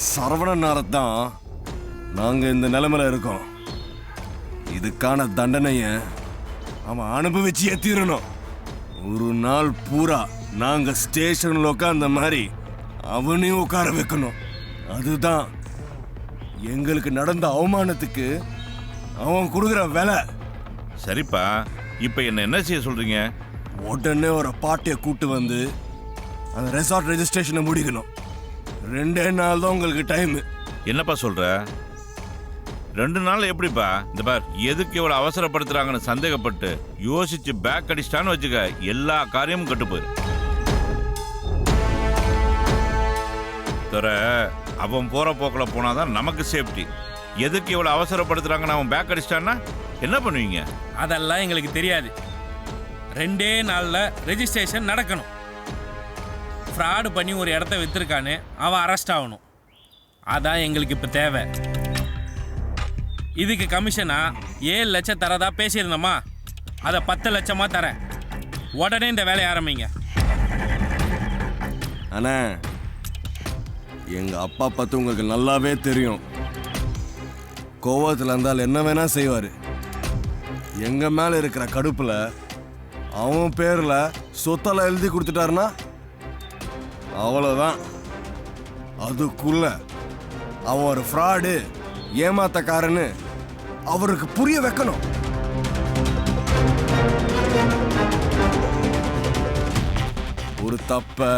சரவணனாரத்தான் நாங்க இந்த நிலைமையில இருக்கோம். இதுக்கான தண்டனைய அவன் அனுபவிச்சே தீரணும். ஒரு நாள் பூரா நாங்க ஸ்டேஷன்ல உட்கார்ந்த மாதிரி அவனையும் உட்கார வைக்கணும். அதுதான் எங்களுக்கு நடந்த அவமானத்துக்கு அவன் கொடுக்குற வேலை. சரிப்பா, இப்ப என்ன செய்ய சொல்றீங்க? உடனே ஒரு பாட்டியை கூட்டு வந்து அந்த ரெசார்ட் ரெஜிஸ்ட்ரேஷனை முடிக்கணும். 2 நாள் தான் உங்களுக்கு டைம். என்னப்பா சொல்ற? 2 நாள் எப்படிப்பா? இந்த பார், எதுக்கு இவ்வளவு அவசரப்படுத்துறாங்கன்னு சந்தேகப்பட்டு யோசிச்சு பேக் அடிச்சிட்டான்னு வச்சுக்க, எல்லா காரியமும் கட்டு போயிடும். அவன் போற போக்கில் போனாதான் நமக்கு சேஃப்டி. எதுக்கு இவ்வளவு அவசரப்படுத்துறாங்கன்னு அவன் பேக் அடிச்சிட்டான்னா என்ன பண்ணுவீங்க? அதெல்லாம் எங்களுக்கு தெரியாது. 2 நாள்ல ரெஜிஸ்ட்ரேஷன் நடக்கணும். ஃப்ராடு பண்ணி ஒரு இடத்த வித்துருக்கான்னு அவன் அரெஸ்ட் ஆகணும். அதான் எங்களுக்கு இப்போ தேவை. இதுக்கு கமிஷனா 7 லட்சம் தரதா பேசியிருந்தோமா, அதை 10 லட்சமா தரேன். உடனே இந்த வேலையை ஆரம்பிங்க. அண்ணா, எங்க அப்பா பத்தி உங்களுக்கு நல்லாவே தெரியும். கோவத்தில் இருந்தால் என்ன வேணா செய்வாரு. எங்க மேல இருக்கிற கடுப்புல அவன் பேர்ல சொத்தெல்லாம் எழுதி கொடுத்துட்டாருன்னா அவ்வளவுதான். அதுக்குள்ள அவன் ஒரு ஃப்ராடு, ஏமாத்தக்காரன்னு அவருக்கு புரிய வைக்கணும். ஒரு தப்ப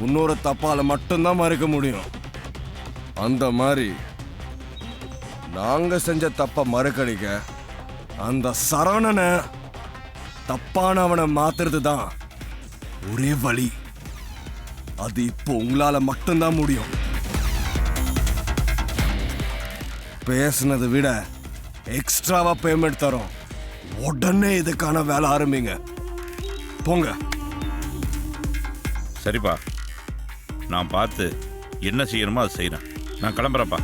இன்னொரு தப்பால மட்டும்தான் மறைக்க முடியும். அந்த மாதிரி நாங்க செஞ்ச தப்ப மறுக்கடிக்க அந்த சரவணனை தப்பானவனை மாத்துறது தான் ஒரே வழி. அது இப்போ உங்களால மட்டும்தான் முடியும். பேசுனதை விட எக்ஸ்ட்ராவா பேமெண்ட் தரோம். உடனே இதுக்கான வேலை ஆரம்பிங்க. போங்க. சரிப்பா, நான் பார்த்து என்ன செய்யணுமோ அதை செய்யறேன். நான் கிளம்புறேன்ப்பா.